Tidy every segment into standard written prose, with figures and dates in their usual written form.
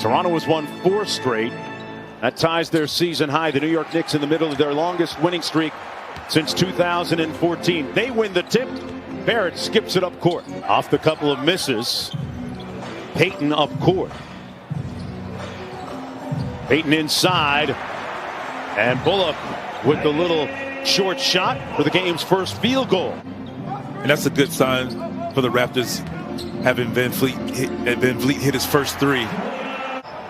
Toronto has won 4 straight. That ties their season high. The New York Knicks in the middle of their longest winning streak since 2014. They win the tip. Barrett skips it up court. Off the couple of misses. Payton up court. Payton inside. And Bullock with the little short shot for the game's first field goal. And that's a good sign for the Raptors, having Van Vliet hit his first 3.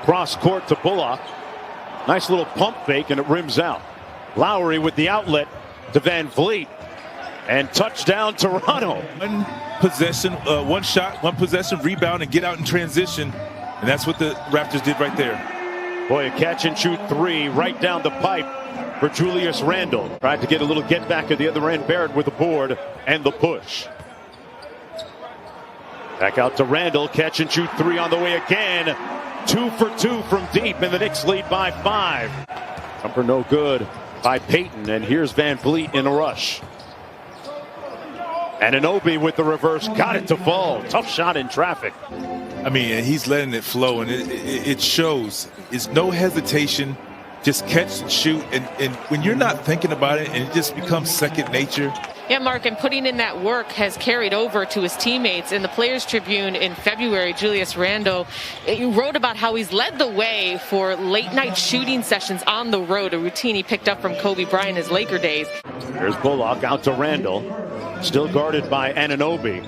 Cross court to Bullock. Nice little pump fake, and it rims out. Lowry with the outlet to Van Vliet. And touchdown Toronto. One possession, one shot, one possession, rebound, and get out in transition. And that's what the Raptors did right there. Boy, a catch and shoot 3 right down the pipe for Julius Randle. Tried to get a little get back at the other end. Barrett with the board and the push. Back out to Randle. Catch and shoot 3 on the way again. 2 for 2 from deep, and the Knicks lead by 5. Jumper no good by Payton, and here's Van Vliet in a rush. And Anunoby with the reverse, got it to fall. Tough shot in traffic. I mean, he's letting it flow, and it shows. It's no hesitation, just catch and shoot. And when you're not thinking about it, and it just becomes second nature. Yeah, Mark, and putting in that work has carried over to his teammates. In the Players Tribune in February, Julius Randle wrote about how he's led the way for late-night shooting sessions on the road, a routine he picked up from Kobe Bryant in his Laker days. There's Bullock out to Randle, still guarded by Anunoby.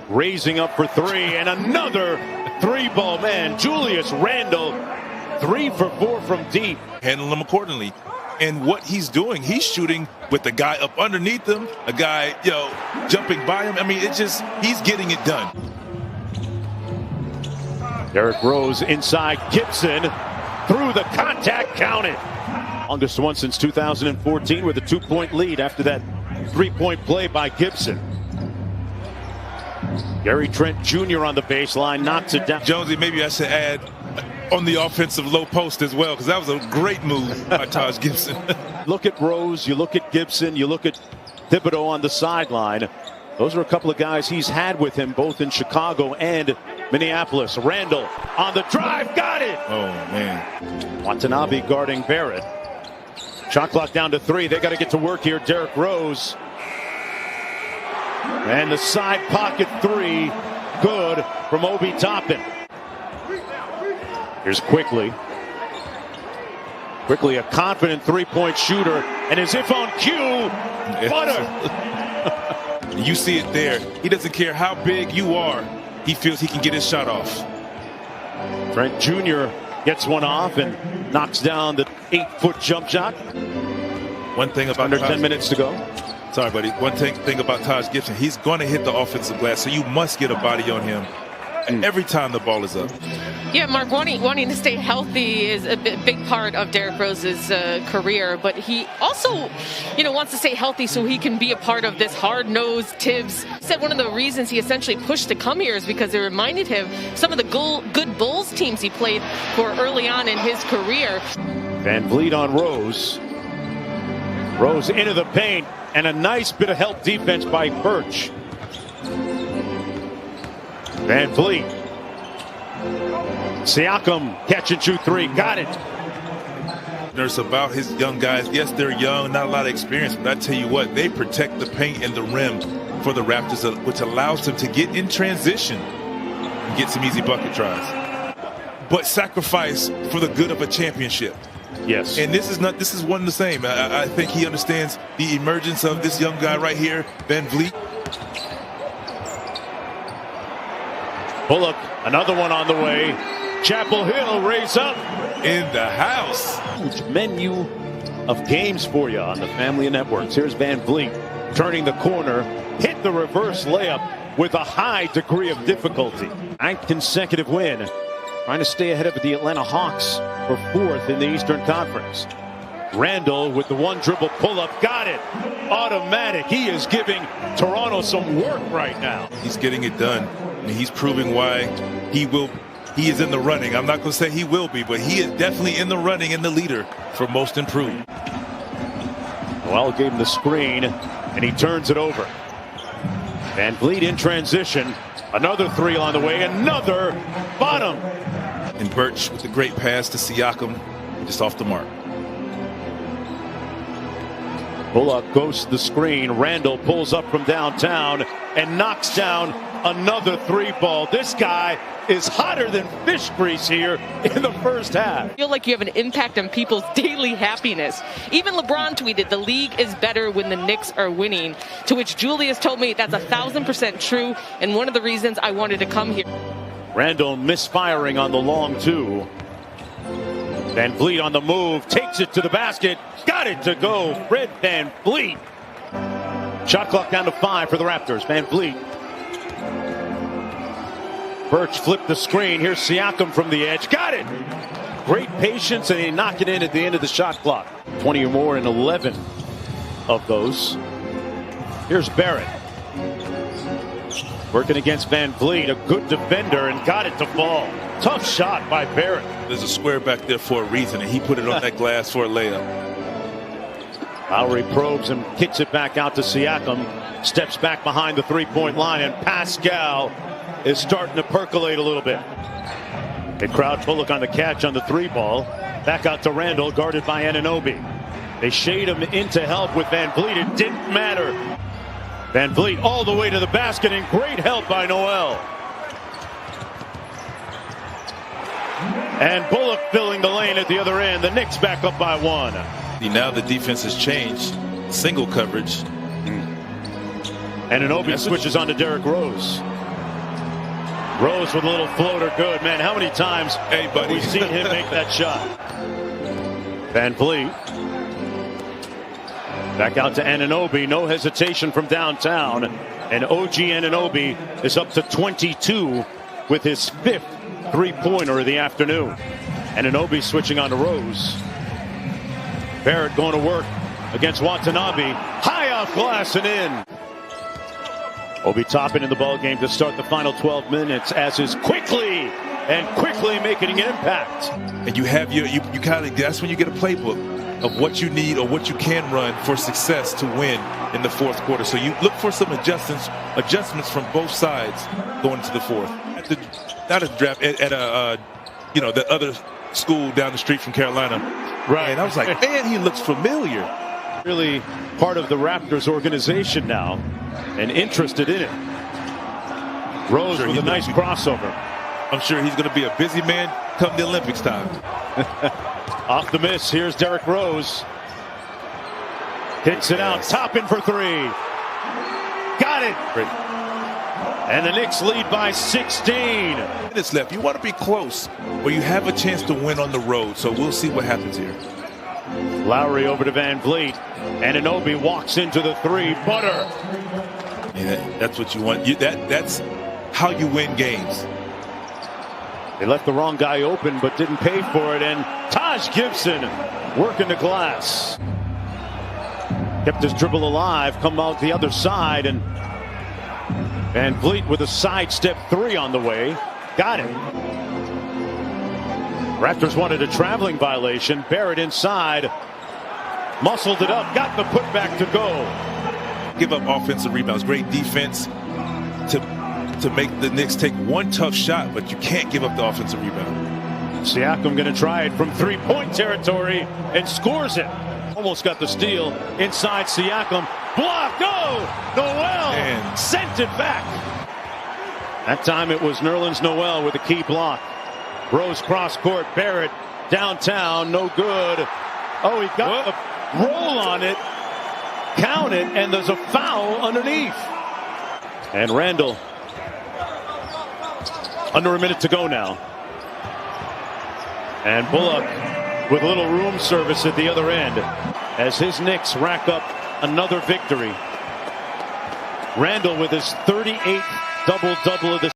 Raising up for 3, and another 3-ball man. Julius Randle, 3 for 4 from deep. Handle him accordingly. And what he's doing, he's shooting with the guy up underneath him, a guy, jumping by him. I mean, he's getting it done. Derrick Rose inside Gibson, through the contact, counted. Longest one since 2014 with a 2-point lead after that 3-point play by Gibson. Gary Trent Jr. on the baseline, knocks it down. Jonesy, maybe I should add on the offensive low post as well, because that was a great move by Taj Gibson. Look at Rose, you look at Gibson, you look at Thibodeau on the sideline. Those are a couple of guys he's had with him both in Chicago and Minneapolis. Randle on the drive, got it! Oh, man. Watanabe guarding Barrett. Shot clock down to 3. They got to get to work here. Derrick Rose. And the side pocket 3. Good from Obi Toppin. Here's Quickly. Quickly, a confident 3-point shooter. And as if on cue, butter. You see it there. He doesn't care how big you are. He feels he can get his shot off. Trent Jr. gets one off and knocks down the 8-foot jump shot. One thing about under 10 minutes to go. Sorry, buddy. One thing about Taj Gibson, he's going to hit the offensive glass, so you must get a body on him every time the ball is up. Yeah, Mark, wanting to stay healthy is a big part of Derrick Rose's career, but he also, wants to stay healthy so he can be a part of this hard-nosed Tibbs. He said one of the reasons he essentially pushed to come here is because it reminded him some of the good Bulls teams he played for early on in his career. Van Vliet on Rose. Rose into the paint, and a nice bit of help defense by Birch. Van Vliet. Siakam, catch and shoot 3, got it. There's about his young guys. Yes, they're young, not a lot of experience, but I tell you what, they protect the paint and the rim for the Raptors, which allows them to get in transition and get some easy bucket tries. But sacrifice for the good of a championship. Yes. And this is one and the same. I think he understands the emergence of this young guy right here, Van Vliet. Bullock, another one on the way. Chapel Hill raise up. In the house. Huge menu of games for you on the family of networks. Here's Van Vliet turning the corner, hit the reverse layup with a high degree of difficulty. 9th consecutive win. Trying to stay ahead of the Atlanta Hawks for 4th in the Eastern Conference. Randle with the one dribble pull-up, got it. Automatic. He is giving Toronto some work right now. He's getting it done. I mean, he's proving why he is in the running. I'm not going to say he will be, but he is definitely in the running and the leader for most improved. Well, gave him the screen, and he turns it over. Van Vliet in transition. Another 3 on the way. Another bottom. And Birch with a great pass to Siakam, just off the mark. Bullock goes to the screen. Randall pulls up from downtown and knocks down another three ball. This guy is hotter than fish grease here in the first half. I feel like you have an impact on people's daily happiness. Even LeBron tweeted, the league is better when the Knicks are winning, to which Julius told me that's 1,000% true and one of the reasons I wanted to come here. Randall misfiring on the long two. Van Vliet on the move, takes it to the basket, got it to go. Fred Van Vliet. Shot clock down to 5 for the Raptors. Van Vliet. Birch flipped the screen. Here's Siakam from the edge. Got it! Great patience, and he knocked it in at the end of the shot clock. 20 or more in 11 of those. Here's Barrett. Working against Van Vliet, a good defender, and got it to fall. Tough shot by Barrett. There's a square back there for a reason, and he put it on that glass for a layup. Lowry probes and kicks it back out to Siakam. Steps back behind the three-point line, and Pascal is starting to percolate a little bit. They crowd Bullock on the catch on the three ball. Back out to Randall, guarded by Anunoby. They shade him into help with Van Vliet. It didn't matter. Van Vliet all the way to the basket, and great help by Noel. And Bullock filling the lane at the other end. The Knicks back up by 1. Now the defense has changed. Single coverage. Anunoby switches on to Derrick Rose. Rose with a little floater. Good, man. How many times have we seen him make that shot? Van Vliet. Back out to Anunoby. No hesitation from downtown. And OG Anunoby is up to 22 with his 5th three-pointer of the afternoon. Anunoby switching on to Rose. Barrett going to work against Watanabe. High off glass and in. Obi Toppin in the ball game to start the final 12 minutes, as is quickly making an impact. And you have you kind of, that's when you get a playbook of what you need or what you can run for success to win in the fourth quarter. So you look for some adjustments from both sides going into the fourth. Not a draft at the other school down the street from Carolina. Right. And I was like, man, he looks familiar. Really part of the Raptors organization now and interested in it. Rose with a nice crossover. I'm sure he's going to be a busy man come the Olympics time. Off the miss, here's Derrick Rose. Kicks it out, Toppin for 3. Got it. Great. And the Knicks lead by 16. Minutes left. You want to be close where you have a chance to win on the road. So we'll see what happens here. Lowry over to Van Vliet. Anunoby walks into the 3. Butter. Yeah, that's what you want. That's how you win games. They left the wrong guy open but didn't pay for it. And Taj Gibson working the glass. Kept his dribble alive. Come out the other side. And Van Vliet with a sidestep 3 on the way. Got it. Raptors wanted a traveling violation. Barrett inside. Muscled it up. Got the putback to go. Give up offensive rebounds. Great defense to make the Knicks take one tough shot, but you can't give up the offensive rebound. Siakam going to try it from three-point territory and scores it. Almost got the steal inside Siakam. Block. No! Noel sent it back. That time it was Nerlens Noel with a key block. Rose cross court. Barrett downtown. No good. Oh, he got a roll on it. Count it, and there's a foul underneath. And Randall. Under a minute to go now. And Bullock with a little room service at the other end as his Knicks rack up another victory. Randall with his 38th double-double of the